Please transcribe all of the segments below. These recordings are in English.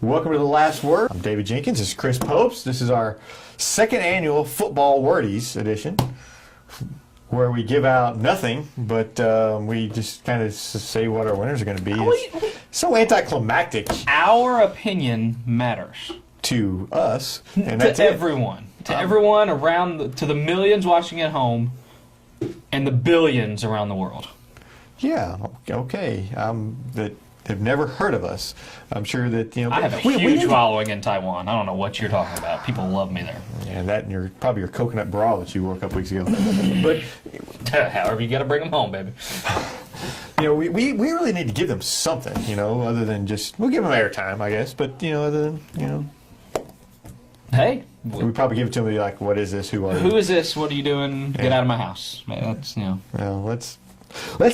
Welcome to The Last Word. I'm David Jenkins. This is Chris Popes. This is our second annual Football Wordies edition, where we give out nothing, but we just kind of say what our winners are going to be. It's so anticlimactic. Our opinion matters. To us. And to that's everyone. To everyone around, to the millions watching at home, and the billions around the world. Yeah, okay. That have never heard of us. I'm sure that, you know. I have a huge following in Taiwan. I don't know what you're talking about. People love me there. Yeah, that and probably your coconut bra that you wore a couple weeks ago. But however, you got to bring them home, baby. You know, we really need to give them something, you know, other than just, we'll give them airtime, I guess, but, you know, other than, you know. Hey. We probably give it to them and be like, what is this? Who are you? Who is this? What are you doing? Get out of my house. That's, you know. Well, let's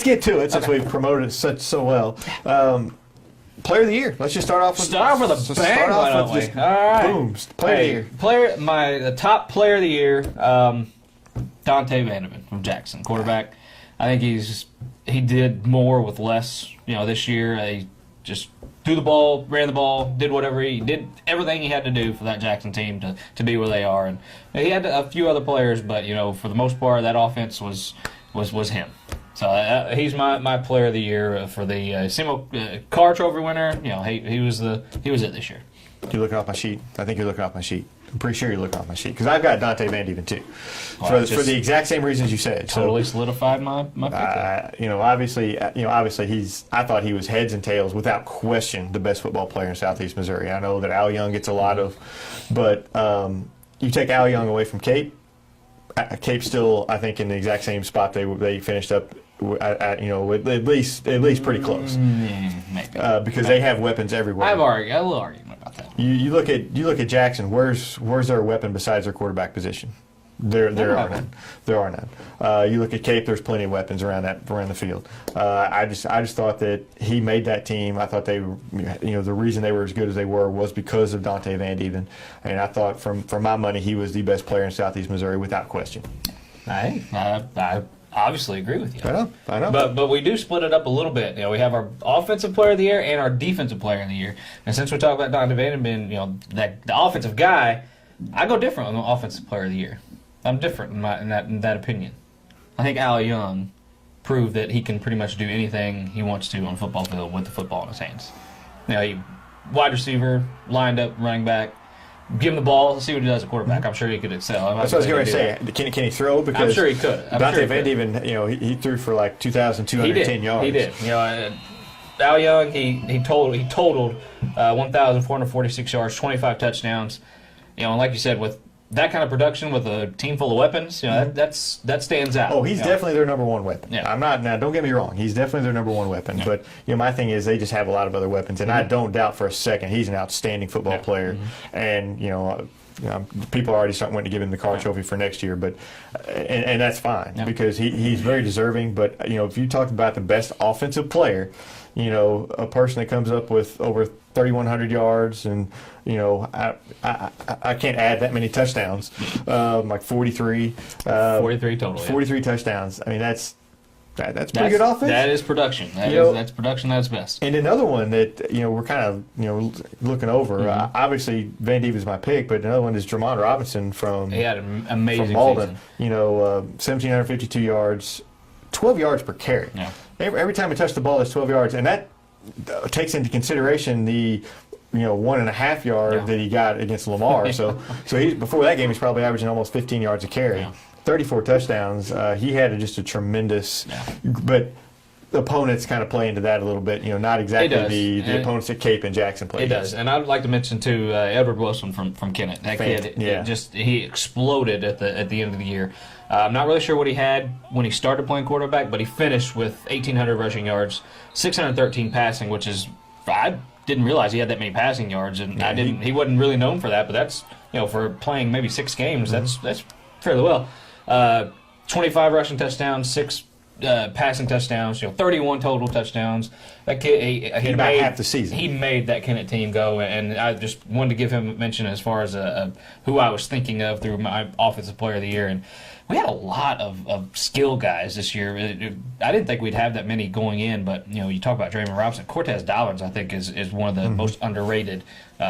get to it since we've promoted it so well. Player of the year. Let's just start off with a bang. All right. Boom. Player of the year. The top player of the year, Dante Vandeven from Jackson, quarterback. I think he did more with less. You know, this year he just threw the ball, ran the ball, did whatever he did, everything he had to do for that Jackson team to be where they are. And he had a few other players, but you know, for the most part, that offense was him. So he's my player of the year for the single car trophy winner. You know, he was it this year. You're looking off my sheet. I think you're looking off my sheet. I'm pretty sure you're looking off my sheet because I've got Dante Vandeven too, for the exact same reasons you said. Totally solidified my pick. You know, obviously, I thought he was heads and tails without question the best football player in Southeast Missouri. I know that Al Young gets a lot of, but you take Al Young away from Cape. Cape's still, I think, in the exact same spot they finished up. At least pretty close. Maybe because they have weapons everywhere. I have a little argument about that. You look at Jackson. Where's their weapon besides their quarterback position? There are none. There are none. You look at Cape. There's plenty of weapons around the field. I just thought that he made that team. I thought they, the reason they were as good as they were was because of Dante Vandeven, and I thought for my money he was the best player in Southeast Missouri without question. I obviously agree with you. I know. But we do split it up a little bit. You know, we have our offensive player of the year and our defensive player of the year. And since we talk about Dante Vandeven, the offensive guy, I go different on the offensive player of the year. I'm different in that opinion. I think Al Young proved that he can pretty much do anything he wants to on the football field with the football in his hands. He wide receiver, lined up, running back. Give him the ball, see what he does at quarterback. I'm sure he could excel. That's what I was going to say. Can he throw? Because I'm sure he could. Dante Vandeven, he threw for like 2,210 yards. He did. Al Young, he totaled 1,446 yards, 25 touchdowns. And like you said, with that kind of production with a team full of weapons, that stands out. Oh, he's definitely their number one weapon. Yeah. I'm not now. Don't get me wrong. He's definitely their number one weapon. Yeah. But my thing is they just have a lot of other weapons, and I don't doubt for a second he's an outstanding football player. And people are already wanting to give him the car trophy for next year, but and that's fine because he's very deserving. But if you talk about the best offensive player, a person that comes up with over 3,100 yards and I can't add that many touchdowns, like 43. 43 total. 43 touchdowns. I mean that's pretty good offense. That is production. That's production at its best. And another one that we're kind of looking over. Obviously, Vandeven's my pick, but another one is Jermon Robinson from he had an amazing from Malden. season. 1,752 yards, 12 yards per carry. Yeah. Every time he touched the ball, it's 12 yards, and that takes into consideration the 1.5 yard that he got against Lamar. so before that game, he's probably averaging almost 15 yards a carry. Yeah. 34 touchdowns. He had just a tremendous, but the opponents kind of play into that a little bit. Not exactly the opponents that Cape and Jackson play. It does, and I'd like to mention too Edward Wilson from Kennett. That kid, he exploded at the end of the year. I'm not really sure what he had when he started playing quarterback, but he finished with 1,800 rushing yards, 613 passing, which is I didn't realize he had that many passing yards, and he wasn't really known for that. But that's for playing maybe 6 games, that's fairly well. 25 rushing touchdowns, 6 passing touchdowns. 31 total touchdowns. That kid, he about made half the season. He made that Kennett team go, and I just wanted to give him a mention as far as who I was thinking of through my Offensive Player of the Year. And we had a lot of skill guys this year. I didn't think we'd have that many going in, but you talk about Draymond Robinson. Cortez Dobbins, I think, is one of the most underrated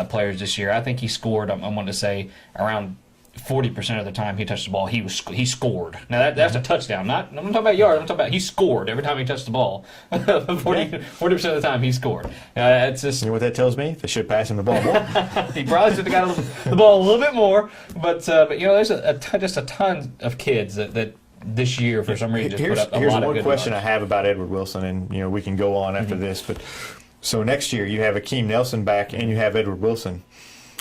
players this year. I think he scored. I'm wanting to say around 40% of the time he touched the ball, he scored. Now that's a touchdown. I'm not talking about yards. I'm talking about he scored every time he touched the ball. 40% of the time he scored. It's just, You know what that tells me? They should pass him the ball more. he probably should have got the ball a little bit more. But there's just a ton of kids that this year for some reason just put up a lot of good Here's one question yards. I have about Edward Wilson, and we can go on after this. But so next year you have Akeem Nelson back, and you have Edward Wilson.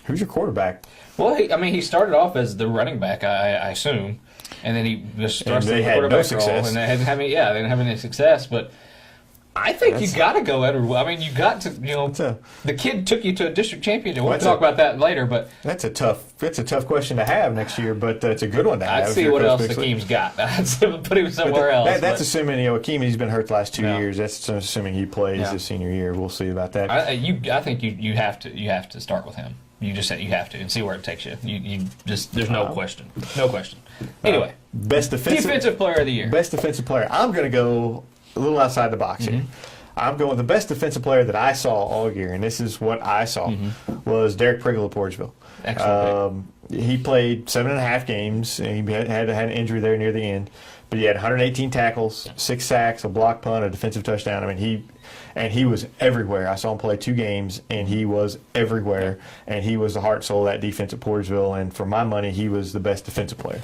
Who's your quarterback? Well, he started off as the running back, I assume, and then he just thrust in the quarterback role, and they didn't have any success. But I think you got to go Edward. I mean, you got to. The kid took you to a district championship. We'll talk about that later, but that's a tough question to have next year, but it's a good one to have. I'd see what else Akeem's got. I'd put him somewhere else. That's assuming Akeem, he's been hurt the last 2 years. That's assuming he plays his senior year. We'll see about that. I think you have to start with him. You just said you have to and see where it takes you. You just there's no question. Anyway, best defensive player of the year. Best defensive player. I'm going to go a little outside the box here. I'm going the best defensive player that I saw all year, and this is what I saw, was Derek Pringle of Portsville. Excellent. He played 7.5 games, and he had an injury there near the end. But he had 118 tackles, 6 sacks, a block punt, a defensive touchdown. I mean, he was everywhere. I saw him play 2 games, and he was everywhere. And he was the heart and soul of that defense at Portsville. And for my money, he was the best defensive player.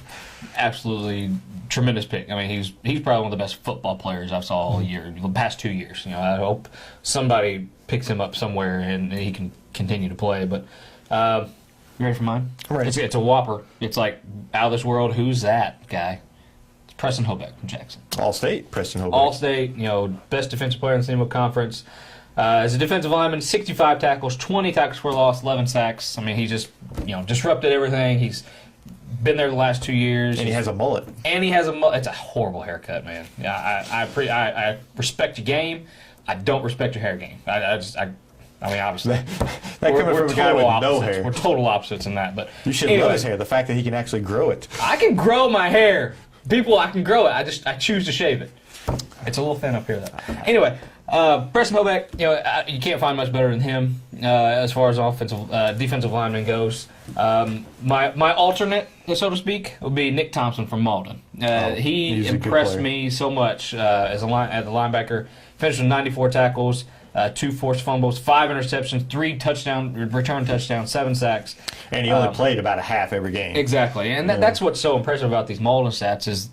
Absolutely tremendous pick. I mean, he's probably one of the best football players I saw all year, the past 2 years. I hope somebody picks him up somewhere and he can continue to play. But you ready for mine? I'm ready. It's a whopper. It's like out of this world. Who's that guy? Preston Hobeck from Jackson. All-State, Preston Hobeck. All-State, best defensive player in the CMO Conference. As a defensive lineman, 65 tackles, 20 tackles for loss, 11 sacks. I mean, he just, disrupted everything. He's been there the last 2 years. And he has a mullet. It's a horrible haircut, man. Yeah, I respect your game. I don't respect your hair game. I mean, obviously, we're total guy with opposites. no hair. We're total opposites in that. But You should love his hair. The fact that he can actually grow it. I can grow my hair. People, I can grow it. I choose to shave it. It's a little thin up here, though. Anyway, Preston Hobeck, you can't find much better than him as far as defensive lineman goes. My alternate, so to speak, would be Nick Thompson from Malden. He impressed me so much as the linebacker. Finished with 94 tackles. 2 forced fumbles, 5 interceptions, 3 return touchdowns, 7 sacks. And he only played about a half every game. Exactly, and that's what's so impressive about these Malden stats is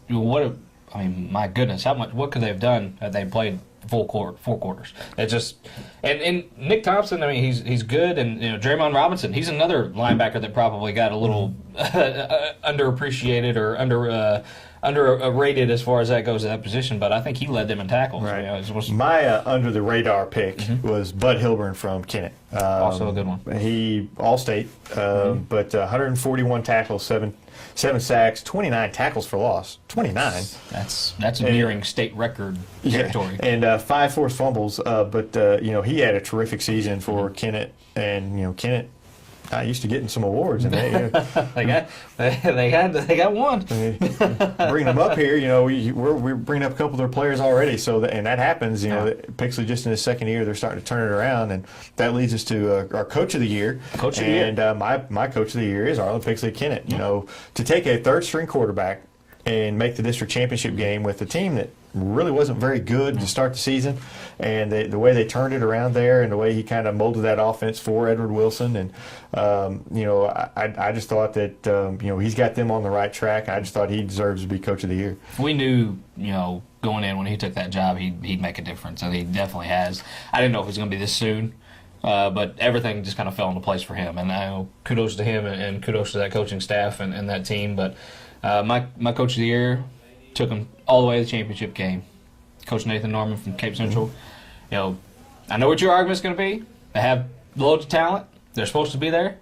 my goodness, what could they have done had they played 4 quarters? It just and Nick Thompson, I mean, he's good, and Draymond Robinson, he's another linebacker that probably got a little underappreciated or underrated as far as that goes at that position, but I think he led them in tackles. Right. My under the radar pick was Bud Hilburn from Kennett. Also a good one. He All-State, but 141 tackles, 7 sacks, 29 tackles for loss. 29. That's nearing state record territory. And 5 forced fumbles. But he had a terrific season for Kennett, and Kennett. I used to getting some awards, and they got one. Bringing them up here, we're bringing up a couple of their players already. So and that happens. Pixley just in his second year, they're starting to turn it around, and that leads us to our coach of the year. My coach of the year is Arlen Pixley Kennett. To take a third-string quarterback and make the district championship game with a team that really wasn't very good to start the season, and the way they turned it around there, and the way he kind of molded that offense for Edward Wilson, and I just thought that he's got them on the right track. I just thought he deserves to be coach of the year. We knew going in when he took that job he'd make a difference, and he definitely has. I didn't know if it was going to be this soon, but everything just kind of fell into place for him, and kudos to him and kudos to that coaching staff and that team. But my coach of the year took him all the way to the championship game. Coach Nathan Norman from Cape Central. I know what your argument's going to be. They have loads of talent. They're supposed to be there.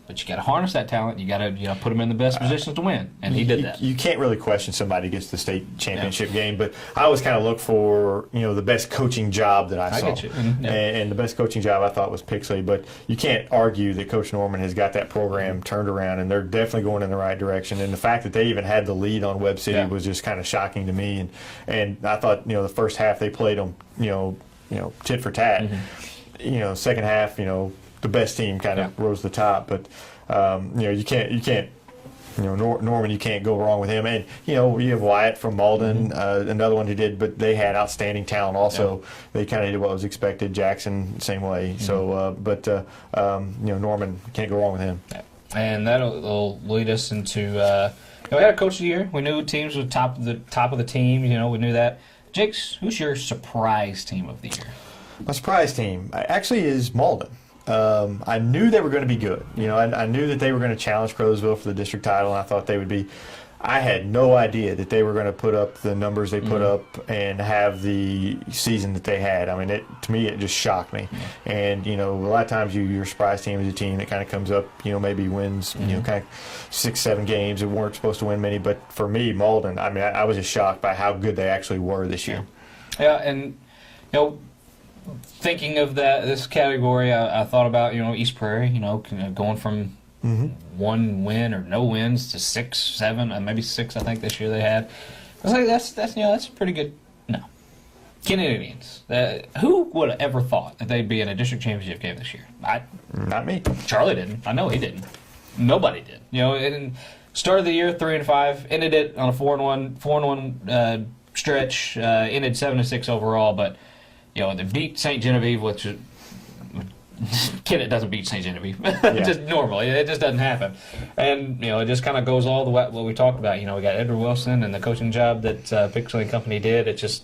But you got to harness that talent. You got to put them in the best positions to win, and he did that. You can't really question somebody who gets the state championship game, but I always kind of look for the best coaching job that I saw. Get you. And the best coaching job I thought was Pixley, but you can't argue that Coach Norman has got that program turned around, and they're definitely going in the right direction. And the fact that they even had the lead on Webb City was just kind of shocking to me. And I thought the first half they played them tit for tat. Second half the best team kind of rose to the top, but you can't. Norman, you can't go wrong with him. And, you have Wyatt from Malden, another one who did, but they had outstanding talent also. They kind of did what was expected. Jackson, same way. So, Norman, can't go wrong with him. And that'll lead us into, we had a coach of the year. We knew teams were top of the team. We knew that. Jakes, who's your surprise team of the year? My surprise team actually is Malden. I knew they were going to be good. I knew that they were going to challenge Crowsville for the district title, and I thought they would be. I had no idea that they were going to put up the numbers they put up and have the season that they had. I mean, to me, it just shocked me. And, a lot of times your surprise team is a team that kind of comes up, maybe wins, kind of 6-7 games that weren't supposed to win many. But for me, Malden, I mean, I was just shocked by how good they actually were this year. Yeah, and, thinking of this category, I thought about East Prairie, going from one win or no wins to 6, 7, maybe 6. I think this year they had. I was like, that's pretty good. No, Kennedy Indians. Who would have ever thought that they'd be in a district championship game this year? Not me. Charlie didn't. I know he didn't. Nobody did. And started the year 3-5, ended it on a 4-1 stretch. Ended 7-6 overall, but. They beat St. Genevieve, which Kennett doesn't beat St. Genevieve. Just normally. It just doesn't happen. And, it just kind of goes all the way what we talked about. We got Edward Wilson and the coaching job that Pixley and Company did. It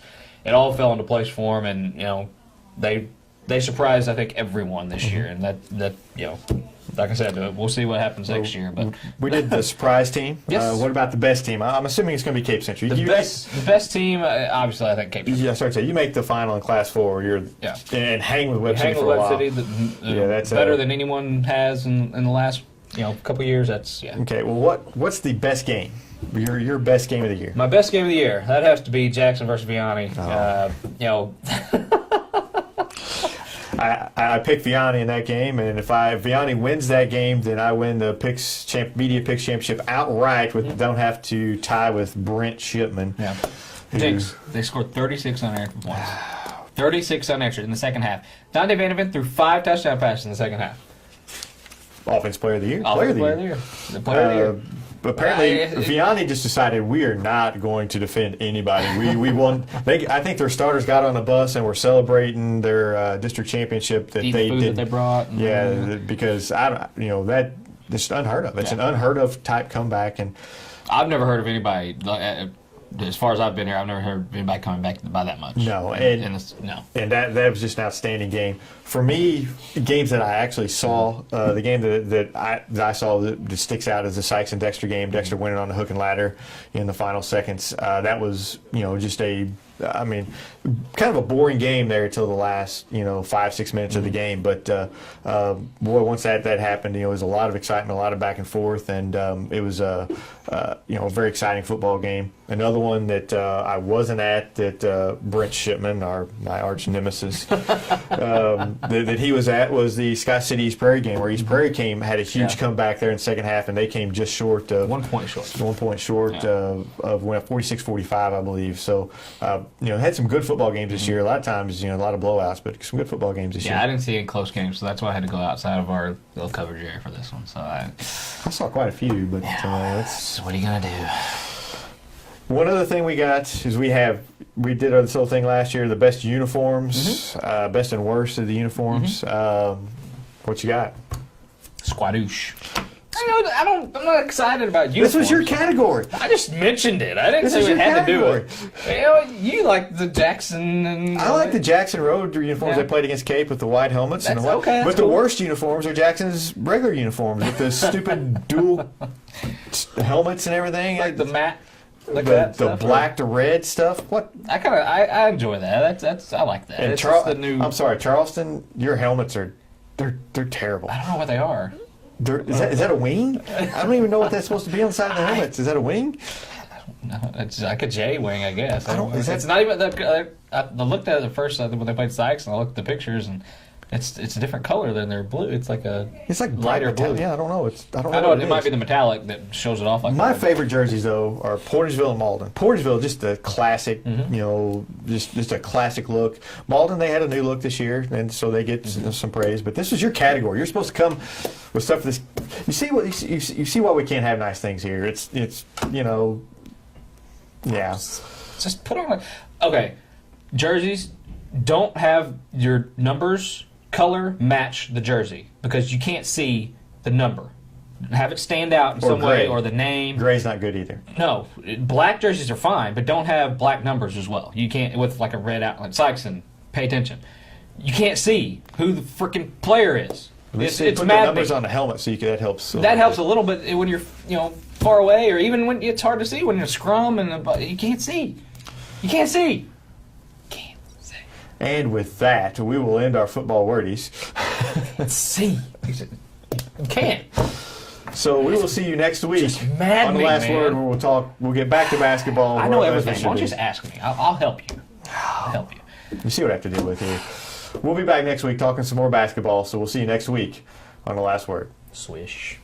all fell into place for them. And, they surprised, I think, everyone this year. And that like I said, we'll see what happens next year. But we did the surprise team. Yes. What about the best team? I'm assuming it's going to be Cape Century. The best team, obviously, I think Cape Century. Yeah, I started to say, you make the final in Class 4, and hang with Webb City for a while. Hang with Webb City, that's better than anyone has in the last couple of years. Okay. Well, what's the best game? Your best game of the year? My best game of the year. That has to be Jackson versus Vianney. Oh. I picked Vianney in that game, and if Vianney wins that game, then I win the Media Picks Championship outright. Don't have to tie with Brent Shipman. Yeah. Jakes, they scored 36 unanswered points. Wow. 36 unanswered in the second half. Dante Vanderven threw 5 touchdown passes in the second half. Offensive Player of the Year. Player of the Year. The Player of the Year. Apparently, Vianney just decided we are not going to defend anybody. We won. I think their starters got on a bus and were celebrating their district championship that they did. That they brought. Because that's unheard of. It's an unheard of type comeback, and I've never heard of anybody. As far as I've been here, I've never heard of anybody coming back by that much. No, and that was just an outstanding game. For me, games that I actually saw, the game that I saw that sticks out is the Sykes and Dexter game. Dexter winning on the hook and ladder in the final seconds. That was just kind of a boring game there until the last 5-6 minutes of the game. But boy, once that happened, it was a lot of excitement, a lot of back and forth, and it was a very exciting football game. Another one that I wasn't at that Brent Shipman, my arch nemesis, that he was at was the Scott City East Prairie game, where East Prairie had a huge comeback there in the second half, and they came just short of 1 point short. 1 point short of 46-45, I believe. So had some good football games this year. A lot of times, a lot of blowouts, but some good football games this year. Yeah, I didn't see any close games, so that's why I had to go outside of our little coverage area for this one. So I saw quite a few, but what are you gonna do? One other thing we got is we did this whole thing last year, the best uniforms, best and worst of the uniforms. What you got? Squadoosh. I'm not excited about uniforms. This was your category. I just mentioned it. I didn't say we had to do it. You like the Jackson and I like the Jackson Road uniforms they played against Cape with the white helmets. That's okay. But the worst uniforms are Jackson's regular uniforms with the stupid dual helmets and everything. Like the matte. Like the black to red stuff. What? I enjoy that. I like that. And it's the new. I'm sorry, Charleston. Your helmets they're terrible. I don't know what they are. Is that a wing? I don't even know what that's supposed to be on the side of the helmets. Is that a wing? No, it's like a J wing, I guess. It's not even. I looked at it at first when they played Sykes, and I looked at the pictures, and it's a different color than their blue. It's like lighter blue. Yeah, I don't know. I know it might be the metallic that shows it off. Like my favorite jerseys though are Portersville and Malden. Portersville, just a classic, just a classic look. Malden, they had a new look this year, and so they get some praise. But this is your category. You're supposed to come with stuff. This you see why we can't have nice things here. It's yeah. Just put on okay. Jerseys don't have your numbers color match the jersey because you can't see the number. Have it stand out in some way or the name. Gray's not good either. No, black jerseys are fine, but don't have black numbers as well. You can't with like a red outline. Sykes, pay attention. You can't see who the freaking player is. It's put the numbers on the helmet so that helps. That helps a little bit when you're far away, or even when it's hard to see when you're scrum and you can't see. You can't see. Can't see. And with that, we will end our football wordies. See, you can't. So we will see you next week Just mad on the me, last man. word. Where we'll talk. We'll get back to basketball. I know everything. Why don't you just ask me? I'll help you. I'll help you. You see what I have to deal with here. We'll be back next week talking some more basketball. So we'll see you next week on the last word. Swish.